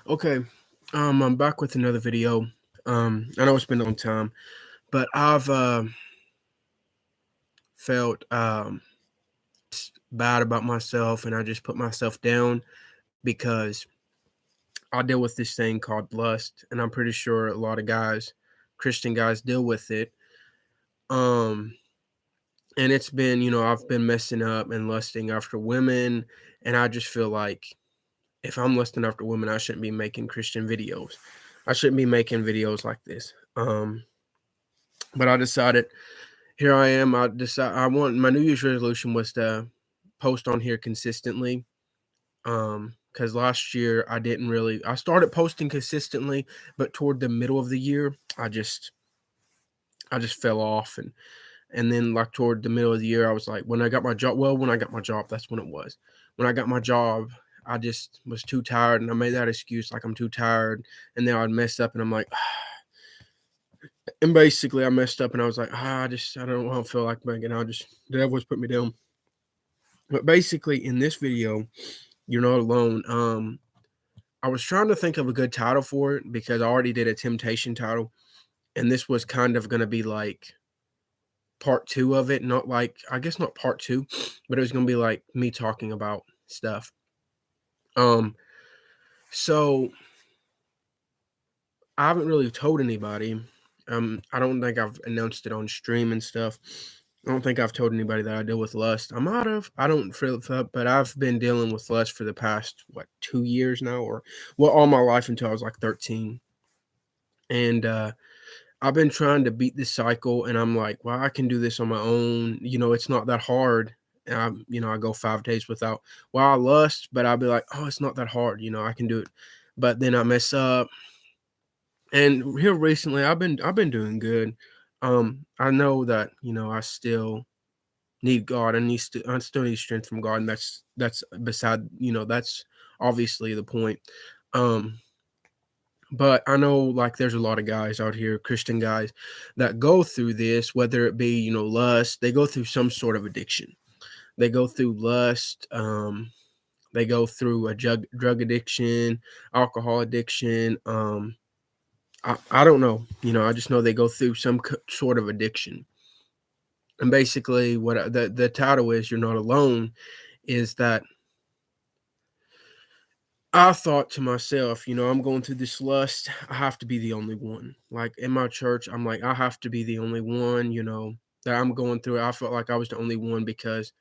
Okay, I'm back with another video. I know it's been a long time, but I've felt bad about myself, and I just put myself down because I deal with this thing called lust, and I'm pretty sure a lot of guys, Christian guys, deal with it. Um, and it's been, I've been messing up and lusting after women, and I just feel like if I'm lusting after women, I shouldn't be making Christian videos. I shouldn't be making videos like this. But I decided here I am. I want my New Year's resolution was to post on here consistently. Because last year I started posting consistently, but toward the middle of the year, I just fell off, and then like toward the middle of the year, I was like, when I got my job. Well, when I got my job, that's when it was. When I got my job, I just was too tired, and I made that excuse like I'm too tired, and then I'd mess up, and I'm like, and basically I messed up, and I was like, I don't feel like making. The devil's put me down. But basically, in this video, you're not alone. I was trying to think of a good title for it because I already did a temptation title, and this was kind of gonna be like part two of it. Not like I guess not part two, but it was gonna be like me talking about stuff. Um, so I haven't really told anybody. I don't think I've announced it on stream and stuff. I don't think I've told anybody that I deal with lust. I might have. I don't feel that, but I've been dealing with lust for the past 2 years now, or well, all my life until I was like 13. And I've been trying to beat this cycle, and I'm like, well, I can do this on my own. It's not that hard. And I go 5 days without. Well, I lust, but I'll be like, oh, it's not that hard. I can do it. But then I mess up, and here recently, I've been doing good. I know that I still need God. I still need strength from God, and that's beside. That's obviously the point. Um, but I know like there's a lot of guys out here, Christian guys, that go through this, whether it be lust. They go through some sort of addiction. They go through lust. They go through a drug addiction, alcohol addiction. I don't know. I just know they go through some sort of addiction. And basically, the title is "You're Not Alone," is that I thought to myself, I'm going through this lust. I have to be the only one. Like in my church, I'm like, I have to be the only one, that I'm going through it. I felt like I was the only one because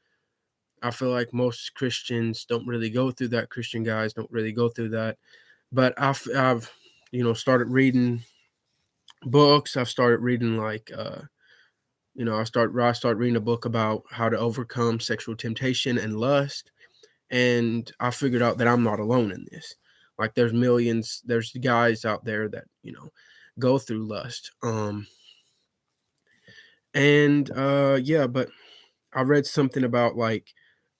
I feel like most Christians don't really go through that. Christian guys don't really go through that. But I've started reading books. I've started reading like, I start reading a book about how to overcome sexual temptation and lust, and I figured out that I'm not alone in this. Like there's guys out there that go through lust. And yeah, but I read something about like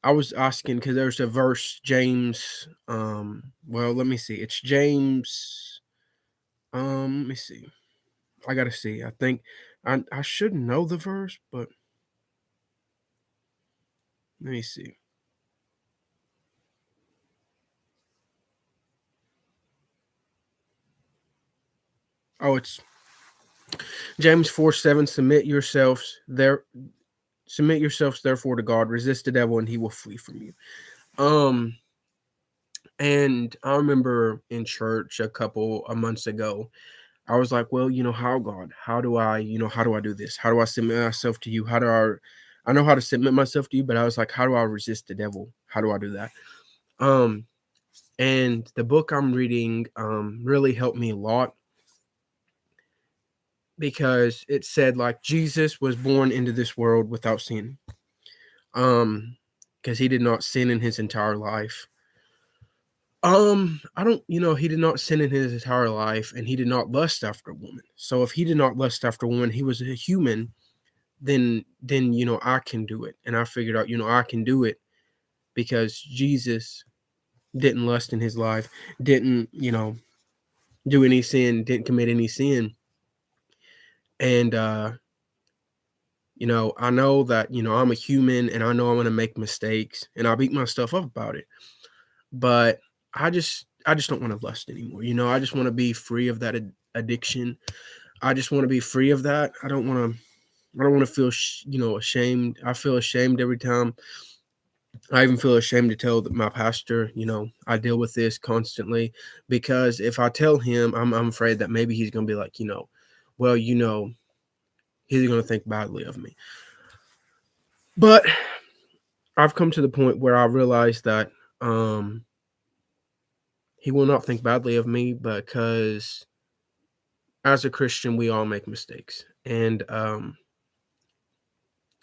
I was asking because there's a verse James. Well, let me see. It's James. Let me see. I gotta see. I think I should know the verse, but let me see. Oh, it's James 4:7. Submit yourselves therefore to God, resist the devil, and he will flee from you. Um, and I remember in church a couple of months ago, I was like, well, how God, how do I do this? How do I submit myself to you? I know how to submit myself to you, but I was like, how do I resist the devil? How do I do that? Um, and the book I'm reading, really helped me a lot because it said like Jesus was born into this world without sin. Because he did not sin in his entire life. I don't, he did not sin in his entire life, and he did not lust after a woman. So if he did not lust after a woman, he was a human. Then I can do it, and I figured out I can do it because Jesus didn't lust in his life, didn't do any sin, didn't commit any sin, and I know that I'm a human, and I know I'm gonna make mistakes, and I beat myself up about it. But I just don't want to lust anymore. I just want to be free of that addiction. I just want to be free of that. I don't want to feel ashamed. I feel ashamed every time. I even feel ashamed to tell my pastor, I deal with this constantly, because if I tell him, I'm afraid that maybe he's going to be like, well, he's going to think badly of me. But I've come to the point where I realize that he will not think badly of me, because as a Christian, we all make mistakes. And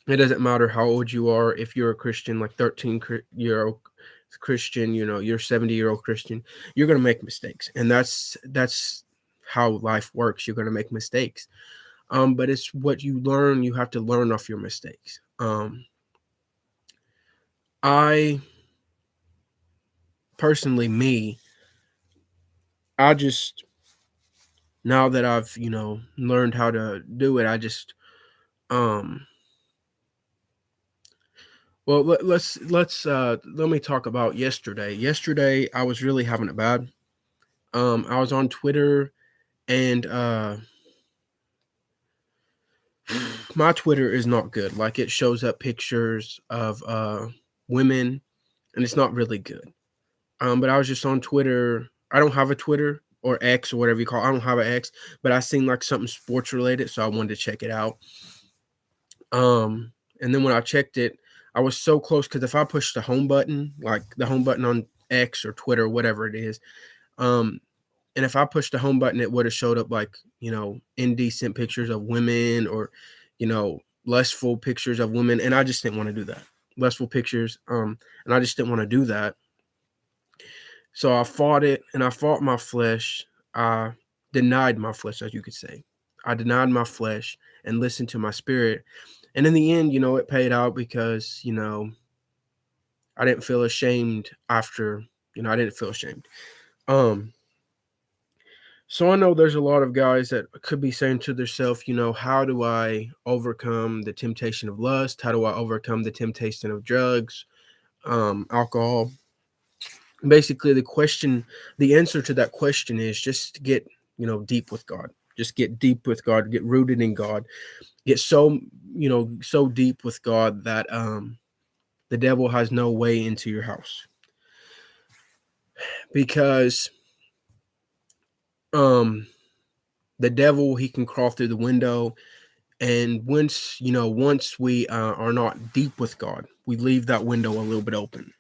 it doesn't matter how old you are. If you're a Christian, like 13-year-old Christian, you're 70-year-old Christian, you're going to make mistakes. And that's how life works. You're going to make mistakes. But it's what you learn. You have to learn off your mistakes. I personally, I just, now that I've, learned how to do it, I just, well, let me talk about yesterday. Yesterday, I was really having it bad. I was on Twitter, and my Twitter is not good. Like, it shows up pictures of women, and it's not really good. But I was just on Twitter. I don't have a Twitter, or X, or whatever you call it. I don't have an X, but I seen like something sports related, so I wanted to check it out. And then when I checked it, I was so close, because if I push the home button, like the home button on X or Twitter, whatever it is, and if I pushed the home button, it would have showed up like, indecent pictures of women, or, lustful pictures of women. And I just didn't want to do that. Lustful pictures. And I just didn't want to do that. So I fought it, and I fought my flesh. I denied my flesh, as you could say. I denied my flesh and listened to my spirit. And in the end, it paid out, because, I didn't feel ashamed after, I didn't feel ashamed. So I know there's a lot of guys that could be saying to themselves, how do I overcome the temptation of lust? How do I overcome the temptation of drugs, alcohol? Basically, the answer to that question is just get, deep with God. Just get deep with God, get rooted in God, get so deep with God that the devil has no way into your house. Because the devil, he can crawl through the window. And once we are not deep with God, we leave that window a little bit open.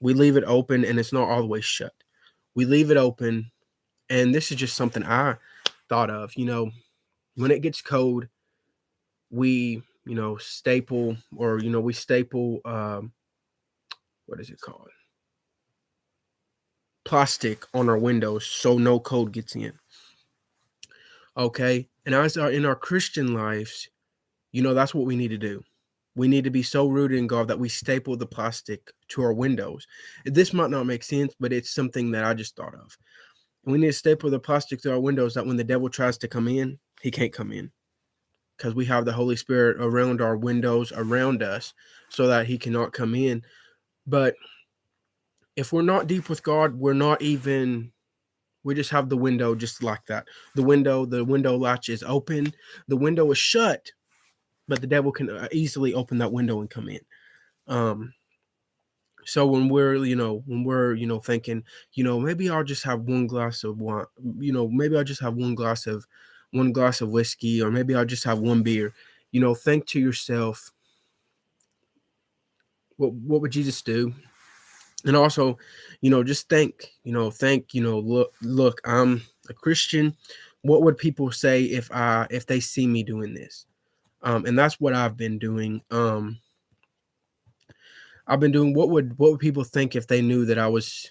We leave it open, and it's not all the way shut. We leave it open. And this is just something I thought of. When it gets cold, we, staple, or, we staple, what is it called? Plastic on our windows, so no cold gets in. Okay. And in our Christian lives, that's what we need to do. We need to be so rooted in God that we staple the plastic to our windows. This might not make sense, but it's something that I just thought of. We need to staple the plastic to our windows, that when the devil tries to come in, he can't come in, because we have the Holy Spirit around our windows, around us, so that he cannot come in. But if we're not deep with God, we just have the window just like that. The window latch is open. The window is shut, but the devil can easily open that window and come in. So when we're thinking, maybe I'll just have one glass of wine, maybe I'll just have one glass of whiskey, or maybe I'll just have one beer, think to yourself, what would Jesus do? And also, just think, look, I'm a Christian. What would people say if they see me doing this? And that's what I've been doing. I've been doing, what would people think if they knew that I was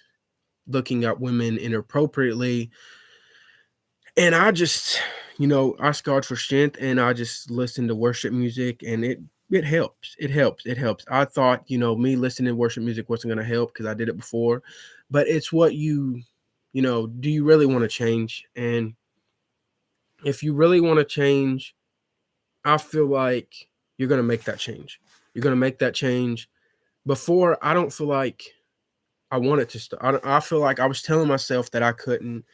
looking at women inappropriately? And I just, ask God for strength, and I just listen to worship music, and it helps. It helps. It helps. I thought, me listening to worship music wasn't going to help, because I did it before, but it's what do you really want to change? And if you really want to change, I feel like you're going to make that change. You're going to make that change. Before, I don't feel like I wanted to stop. I feel like I was telling myself that I couldn't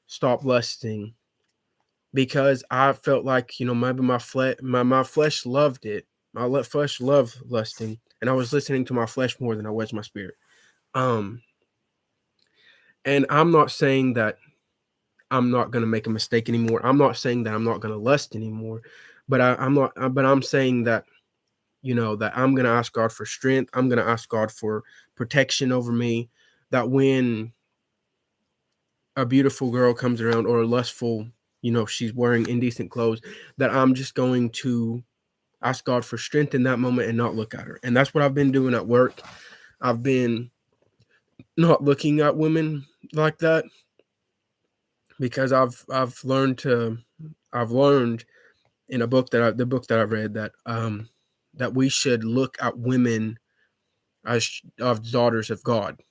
stop lusting because I felt like, maybe my flesh loved it. Flesh loved lusting, and I was listening to my flesh more than I was my spirit. Um, and I'm not saying that I'm not going to make a mistake anymore. I'm not saying that I'm not going to lust anymore, but I'm not. But I'm saying that, that I'm going to ask God for strength. I'm going to ask God for protection over me. That when a beautiful girl comes around, or a lustful, she's wearing indecent clothes, that I'm just going to ask God for strength in that moment and not look at her. And that's what I've been doing at work. I've been not looking at women like that because I've learned in the book that I've read that we should look at women as of daughters of God,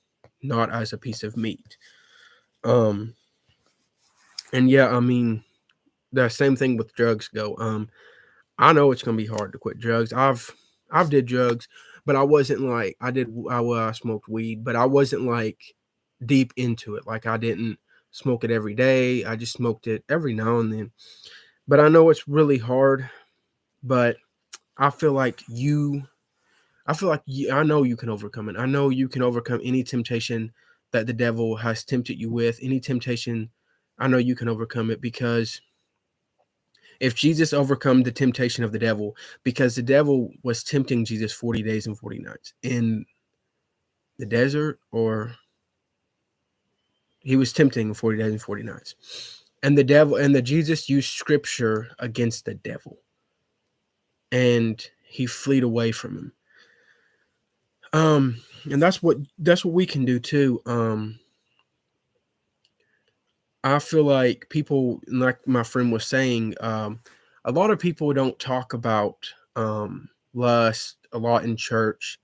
not as a piece of meat. Um and yeah, I mean, the same thing with drugs go. I know it's gonna be hard to quit drugs. I've did drugs, but I wasn't like I smoked weed, but I wasn't like deep into it. Like I didn't smoke it every day. I just smoked it every now and then. But I know it's really hard. But I feel like I know you can overcome it. I know you can overcome any temptation that the devil has tempted you with. Any temptation, I know you can overcome it, because if Jesus overcome the temptation of the devil, because the devil was tempting Jesus 40 days and 40 nights in the desert, or he was tempting 40 days and 40 nights. And the Jesus used scripture against the devil, and he fled away from him. And that's what we can do too. I feel like people, like my friend was saying, a lot of people don't talk about lust a lot in church,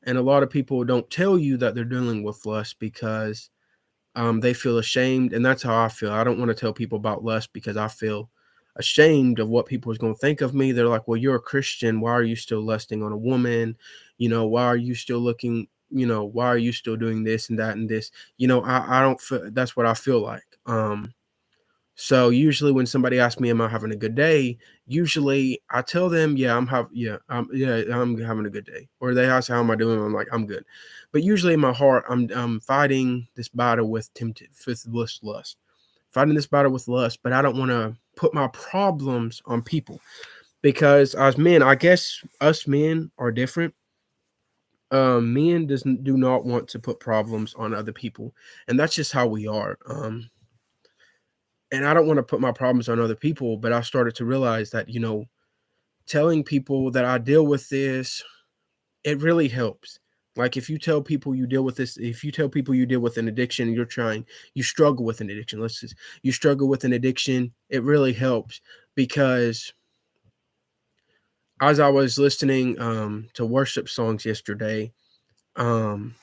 and a lot of people don't tell you that they're dealing with lust because they feel ashamed, and that's how I feel. I don't want to tell people about lust because I feel ashamed of what people is going to think of me. They're like, "Well, you're a Christian. Why are you still lusting on a woman? Why are you still looking? Why are you still doing this and that and this?" I don't feel that's what I feel like. So usually when somebody asks me, "Am I having a good day?" Usually I tell them, I'm having a good day." Or they ask, "How am I doing?" I'm like, "I'm good." But usually in my heart, I'm fighting this battle with lust, fighting this battle with lust. But I don't want to put my problems on people, because as men, I guess us men are different. Men do not want to put problems on other people, and that's just how we are. And I don't want to put my problems on other people, but I started to realize that, telling people that I deal with this, it really helps. Like if you tell people you deal with this, if you tell people you deal with an addiction, you struggle with an addiction. You struggle with an addiction, it really helps, because as I was listening to worship songs yesterday, um,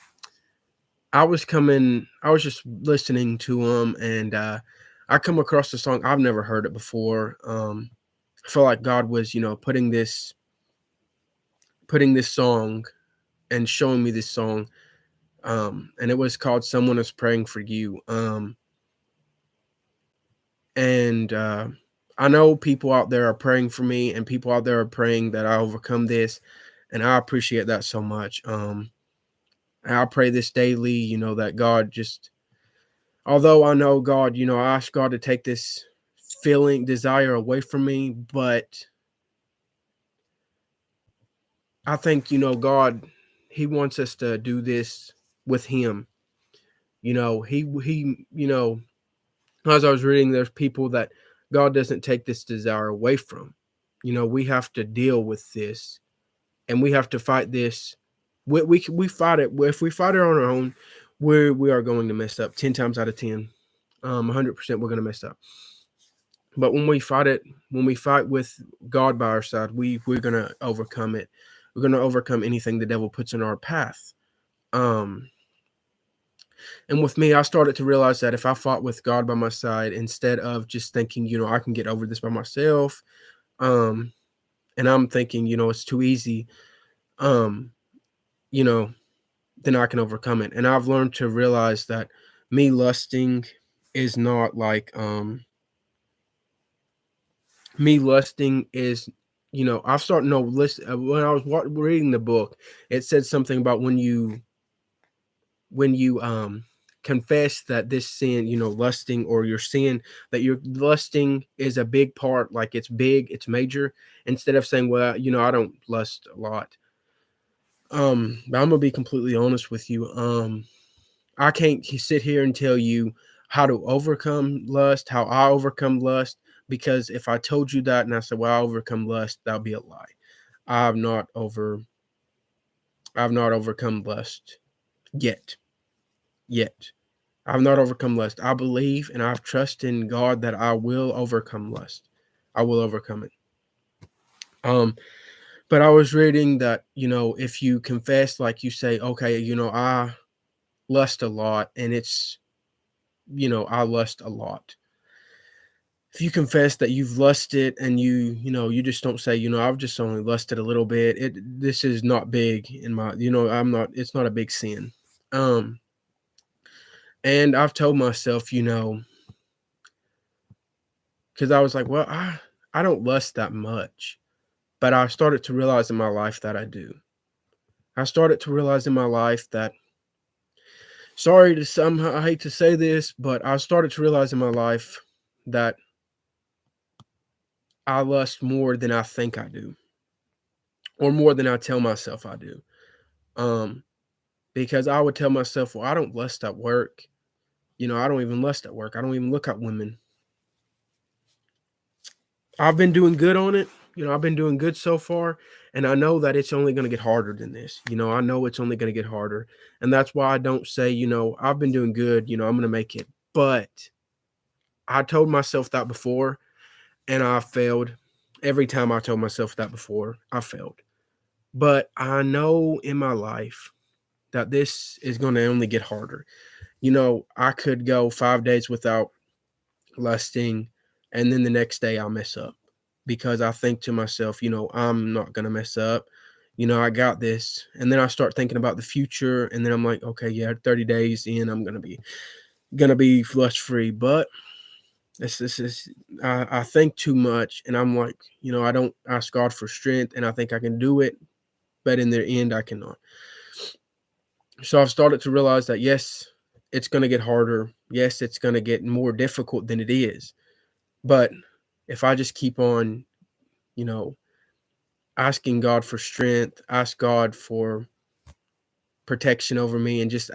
I was just listening to them, and I come across the song. I've never heard it before. I feel like God was, putting this song and showing me this song. And it was called "Someone Is Praying for You." And I know people out there are praying for me, and people out there are praying that I overcome this, and I appreciate that so much. I pray this daily, that God just, although I know God, I ask God to take this desire away from me, but I think, God, he wants us to do this with him. As I was reading, there's people that God doesn't take this desire away from. We have to deal with this, and we have to fight this. We fight it. If we fight it on our own, we are going to mess up 10 times out of 10. 100% we're going to mess up. But when we fight with God by our side, we're going to overcome it. We're going to overcome anything the devil puts in our path. And with me, I started to realize that if I fought with God by my side, instead of just thinking, I can get over this by myself, and I'm thinking, it's too easy, you know, then I can overcome it. And I've learned to realize that me lusting is not like me lusting is, I've started no list when I was reading the book, it said something about when you confess that this sin, lusting, or your sin, that you're lusting is a big part, like it's big, it's major, instead of saying, well, I don't lust a lot. But I'm gonna be completely honest with you. I can't sit here and tell you how to overcome lust, how I overcome lust, because if I told you that and I said, well, I overcome lust, that would be a lie. I've not over I've not overcome lust yet. Yet. I've not overcome lust. I believe and I've trust in God that I will overcome lust. I will overcome it. But I was reading that, if you confess, like you say, okay, I lust a lot, and it's, I lust a lot. If you confess that you've lusted, and you just don't say, I've just only lusted a little bit. This is not big in my, it's not a big sin. And I've told myself, because I was like, well, I don't lust that much. But I started to realize in my life that I do. I started to realize in my life that, sorry to some, I hate to say this, but I started to realize in my life that I lust more than I think I do, or more than I tell myself I do. Um, because I would tell myself, well, I don't lust at work. I don't even lust at work. I don't even look at women. I've been doing good on it. I've been doing good so far, and I know that it's only going to get harder than this. I know it's only going to get harder, and that's why I don't say, I've been doing good. I'm going to make it. But I told myself that before, and I failed. Every time I told myself that before, I failed. But I know in my life that this is going to only get harder. I could go 5 days without lusting, and then the next day I'll mess up, because I think to myself, I'm not going to mess up. I got this. And then I start thinking about the future, and then I'm like, okay, yeah, 30 days in, I'm going to be lust free. But this is I think too much, and I'm like, I don't ask God for strength, and I think I can do it, but in the end I cannot. So I've started to realize that, yes, it's going to get harder. Yes, it's going to get more difficult than it is. But if I just keep on, you know, asking God for strength, ask God for protection over me, and just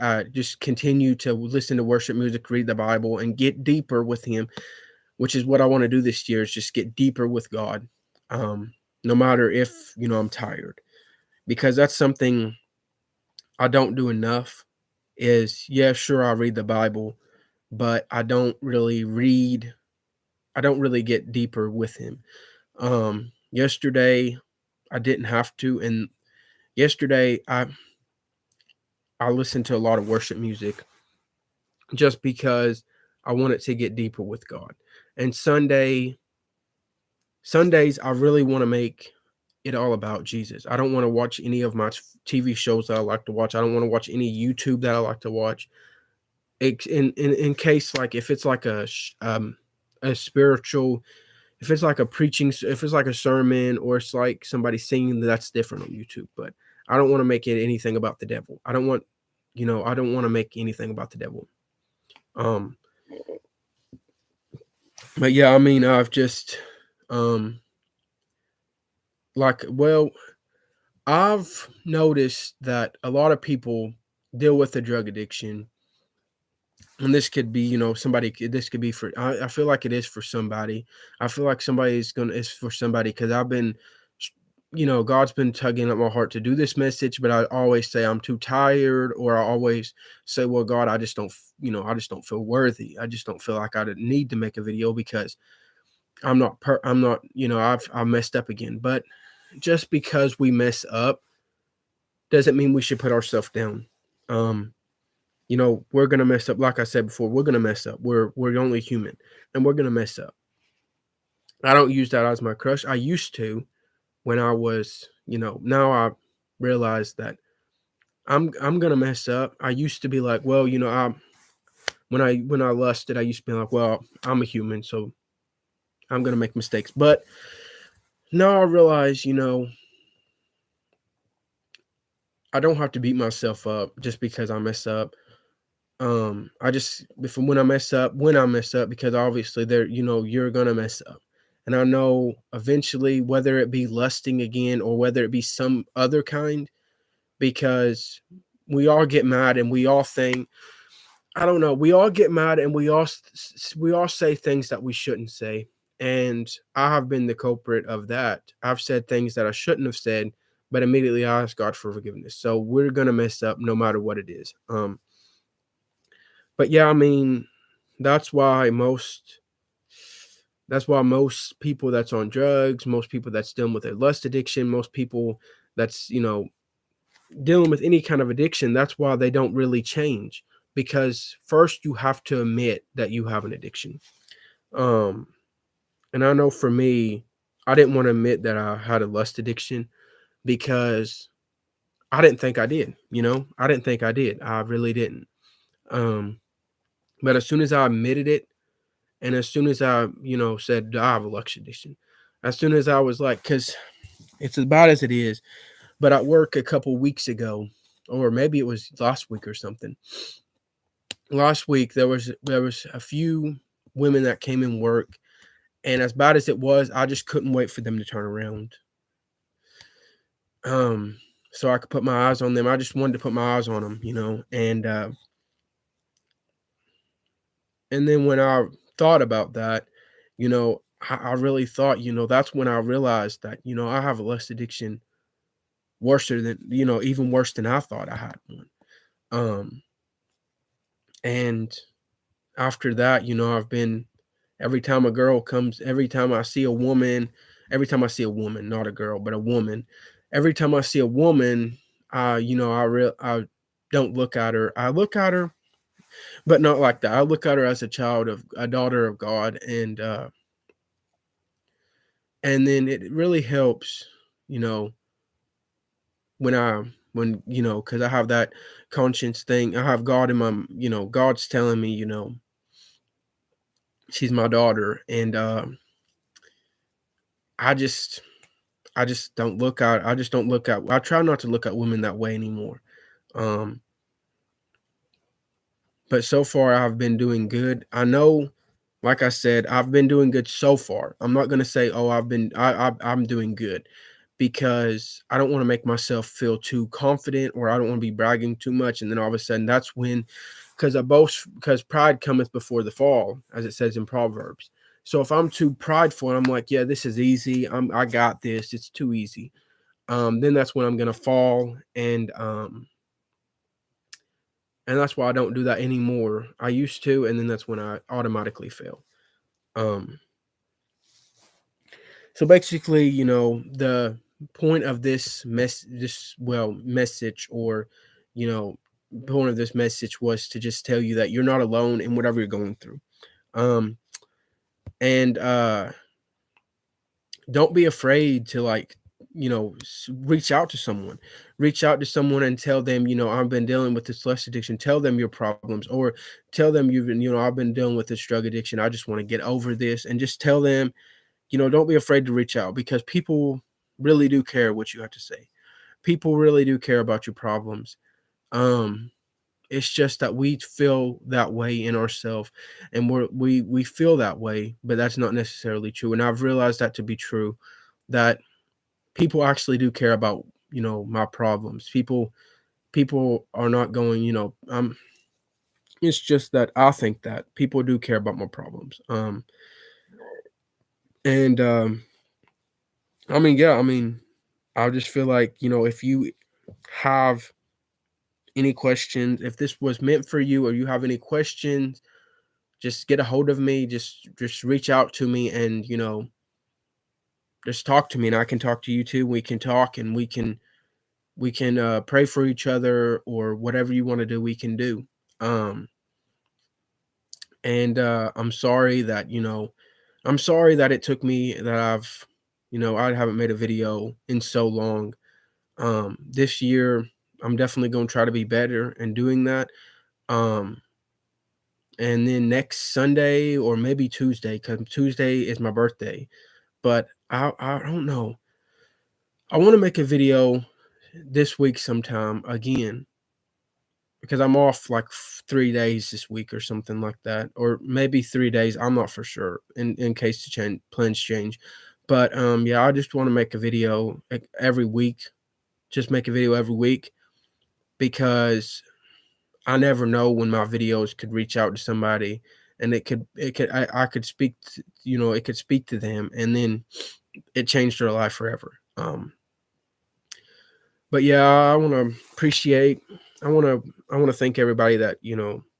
continue to listen to worship music, read the Bible, and get deeper with Him, which is what I want to do this year, is just get deeper with God. No matter if, I'm tired, because that's something I don't do enough. Is, yeah, sure, I read the Bible, but I don't really get deeper with Him. Yesterday I didn't have to, and yesterday I listened to a lot of worship music, just because I wanted to get deeper with God. And Sundays I really want to make it all about Jesus. I don't want to watch any of my TV shows that I like to watch. I don't want to watch any YouTube that I like to watch. In case, like, if it's like a spiritual, if it's like a preaching, if it's like a sermon, or it's like somebody singing, that's different on YouTube. But I don't want to make it anything about the devil. I don't want to make anything about the devil. Um, but yeah, I mean, I've just, um, like, well, I've noticed that a lot of people deal with the drug addiction, and this could be, this could be for, I feel like it is for somebody. I feel like it's for somebody, because I've been, God's been tugging at my heart to do this message, but I always say I'm too tired, or I always say, well, God, I just don't feel worthy. I just don't feel like I need to make a video, because I'm not, I've messed up again. But just because we mess up doesn't mean we should put ourselves down. Um, we're gonna mess up. Like I said before, we're gonna mess up. We're only human, and we're gonna mess up. I don't use that as my crush. I used to, when I was, now I realize that I'm gonna mess up. I used to be like, well, when I lusted, I used to be like, well, I'm a human, so I'm gonna make mistakes. But now I realize, I don't have to beat myself up just because I mess up. I just if when I mess up, because obviously you're gonna mess up. And I know eventually, whether it be lusting again or whether it be some other kind, because we all get mad and we all think, I don't know, we all get mad and we all say things that we shouldn't say. And I have been the culprit of that. I've said things that I shouldn't have said, but immediately I ask God for forgiveness. So we're gonna mess up no matter what it is. But yeah, I mean, that's why most most people that's on drugs, most people that's dealing with a lust addiction, most people that's, dealing with any kind of addiction, that's why they don't really change. Because first you have to admit that you have an addiction. Um, and I know for me, I didn't want to admit that I had a lust addiction because I didn't think I did, I didn't think I did. I really didn't. Um, but as soon as I admitted it, and as soon as I, said I have a lust addiction, as soon as I was like, because it's about as it is. But at work a couple weeks ago, or maybe it was last week or something. Last week there was a few women that came in work, and as bad as it was, I just couldn't wait for them to turn around. Um, so I could put my eyes on them. I just wanted to put my eyes on them, and then when I thought about that, I really thought, that's when I realized that, I have a lust addiction worse than, even worse than I thought I had one. Um, and after that, I've been every time a girl comes, every time I see a woman, not a girl, but a woman, every time I see a woman, I don't look at her. I look at her, but not like that. I look at her as a daughter of God, and then it really helps, you know, because I have that conscience thing. I have God in my, God's telling me, she's my daughter, and I just I just don't look at I just don't look at I try not to look at women that way anymore. Um, but so far I've been doing good. I know, like I said, I've been doing good so far. I'm not gonna say, oh, I'm doing good, because I don't want to make myself feel too confident, or I don't want to be bragging too much, and then all of a sudden that's when, because pride cometh before the fall, as it says in Proverbs. So if I'm too prideful and I'm like, yeah, this is easy, I got this, it's too easy, then that's when I'm gonna fall, and that's why I don't do that anymore. I used to, and then that's when I automatically fail. Um, so basically, the point of message, or you know, point of this message was to just tell you that you're not alone in whatever you're going through. Um, and Don't be afraid to, like, reach out to someone and tell them, I've been dealing with this lust addiction. Tell them your problems, or tell them I've been dealing with this drug addiction. I just want to get over this, and just tell them, don't be afraid to reach out, because people really do care what you have to say. People really do care about your problems. um it's just that we feel that way in ourselves, and we feel that way, but that's not necessarily true. And I've realized that to be true, that people actually do care about, my problems. People are not going, it's just that I think that people do care about my problems. And I mean, yeah, I mean, I just feel like, if you have any questions, if this was meant for you, or you have any questions, just get a hold of me. Just reach out to me, and just talk to me, and I can talk to you too. We can talk, and we can pray for each other, or whatever you want to do, we can do. Um and I'm sorry that it took me that I haven't made a video in so long. This year, I'm definitely gonna try to be better in doing that. Um, and then next Sunday or maybe Tuesday, because Tuesday is my birthday. But I don't know. I want to make a video this week sometime again because I'm off like 3 days this week or something like that, or maybe 3 days. I'm not for sure in case the plans change. But yeah, I just want to make a video every week. Just make a video every week because I never know when my videos could reach out to somebody and I could speak to, it could speak to them and then it changed their life forever. But yeah, I want to appreciate I want to thank everybody that,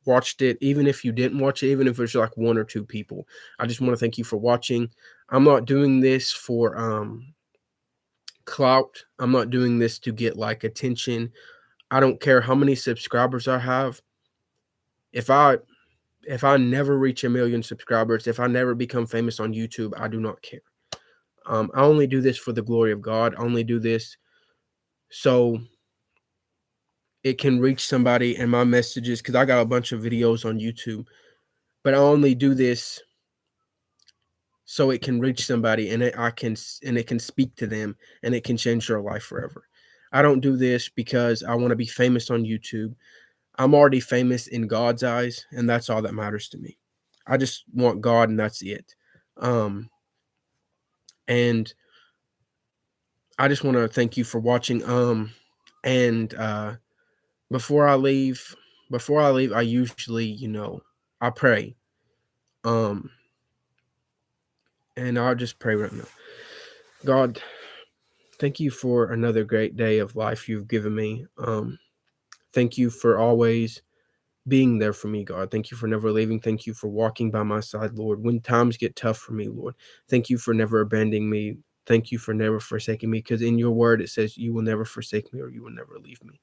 watched it, even if you didn't watch it, even if it's like one or two people. I just want to thank you for watching. I'm not doing this for clout. I'm not doing this to get like attention. I don't care how many subscribers I have. If I never reach 1 million subscribers, if I never become famous on YouTube, I do not care. I only do this for the glory of God. I only do this so it can reach somebody and my messages, because I got a bunch of videos on YouTube, but I only do this so it can reach somebody and it can speak to them and it can change their life forever. I don't do this because I want to be famous on YouTube. I'm already famous in God's eyes, and that's all that matters to me. I just want God, and that's it. And I just want to thank you for watching. And before I leave, I usually, I pray. Um, and I'll just pray right now. God, thank you for another great day of life you've given me. Thank you for always being there for me, God. Thank you for never leaving. Thank you for walking by my side, Lord. When times get tough for me, Lord, thank you for never abandoning me. Thank you for never forsaking me, because in your word it says you will never forsake me or you will never leave me.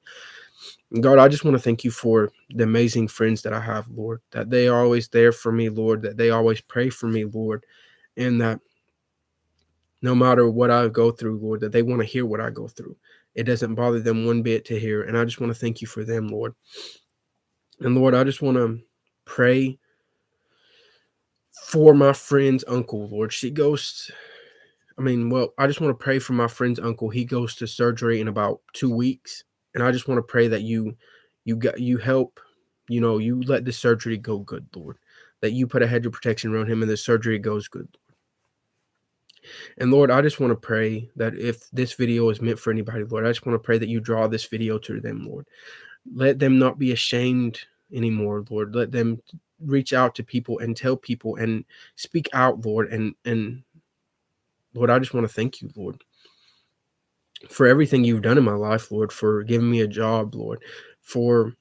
God, I just want to thank you for the amazing friends that I have, Lord, that they are always there for me, Lord, that they always pray for me, Lord, and that no matter what I go through, Lord, that they want to hear what I go through. It doesn't bother them one bit to hear. And I just want to thank you for them, Lord. And Lord, I just want to pray for my friend's uncle, Lord. I just want to pray for my friend's uncle. He goes to surgery in about 2 weeks. And I just want to pray that you help, you let the surgery go good, Lord. That you put a hedge of protection around him and the surgery goes good. And Lord, I just want to pray that if this video is meant for anybody, Lord, I just want to pray that you draw this video to them, Lord. Let them not be ashamed anymore, Lord. Let them reach out to people and tell people and speak out, Lord. And Lord, I just want to thank you, Lord, for everything you've done in my life, Lord, for giving me a job, Lord, for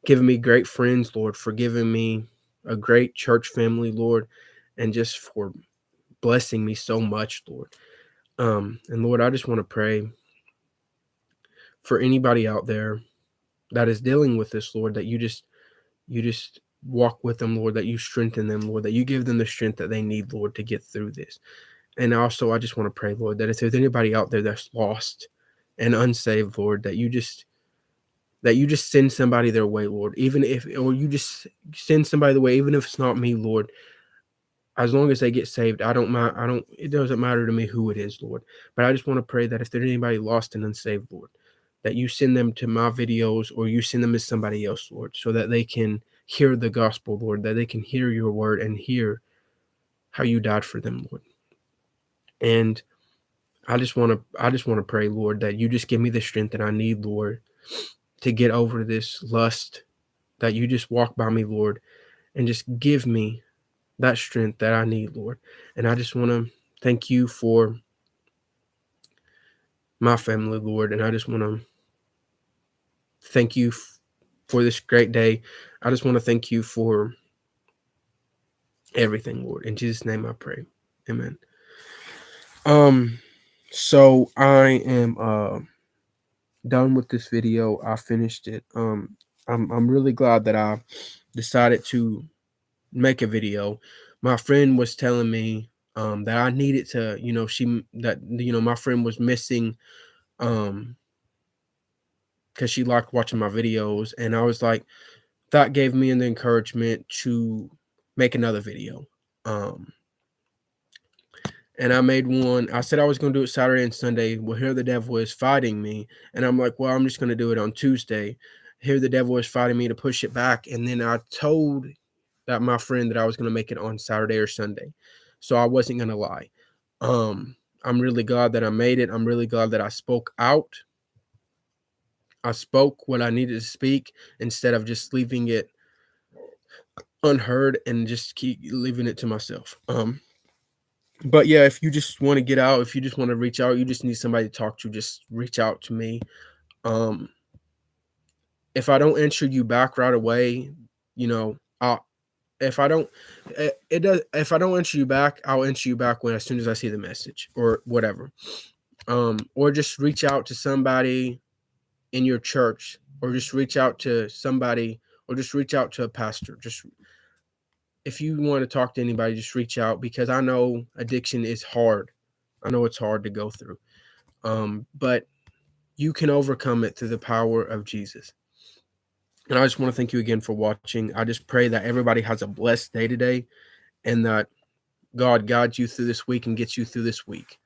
giving me great friends, Lord, for giving me a great church family, Lord, and just for blessing me so much, Lord. And Lord, I just want to pray for anybody out there that is dealing with this, Lord, that you just walk with them, Lord, that you strengthen them, Lord, that you give them the strength that they need, Lord, to get through this. And also, I just want to pray, Lord, that if there's anybody out there that's lost and unsaved, Lord, that you just send somebody their way, Lord, or you just send somebody the way, even if it's not me, Lord. As long as they get saved, I don't mind. It doesn't matter to me who it is, Lord. But I just want to pray that if there's anybody lost and unsaved, Lord, that you send them to my videos or you send them to somebody else, Lord, so that they can hear the gospel, Lord, that they can hear your word and hear how you died for them, Lord. And I just want to pray, Lord, that you just give me the strength that I need, Lord, to get over this lust, that you just walk by me, Lord, and just give me that strength that I need, Lord. And I just want to thank you for my family, Lord, and I just want to thank you for this great day. I just want to thank you for everything, Lord. In Jesus' name I pray. Amen. So I am done with this video. I finished it. I'm really glad that I decided to make a video. My friend was telling me that I needed to, my friend was missing um because she liked watching my videos, and I was like, that gave me the encouragement to make another video. And I made one. I said I was going to do it Saturday and Sunday. Well, here the devil is fighting me, and I'm like, well, I'm just going to do it on Tuesday. Here the devil is fighting me to push it back, and then I told that my friend that I was going to make it on Saturday or Sunday, so I wasn't going to lie. I'm really glad that I made it. I'm really glad that I spoke out. I spoke what I needed to speak instead of just leaving it unheard and just keep leaving it to myself. But yeah, if you just want to get out, if you just want to reach out, you just need somebody to talk to, just reach out to me. Um, if I don't answer you back right away, you know, if I don't it does if I don't answer you back, I'll answer you back when as soon as I see the message or whatever. Or just reach out to somebody in your church, or just reach out to somebody, or just reach out to a pastor. Just if you want to talk to anybody, just reach out, because I know addiction is hard. I know it's hard to go through. But you can overcome it through the power of Jesus. And I just want to thank you again for watching. I just pray that everybody has a blessed day today, and that God guides you through this week and gets you through this week.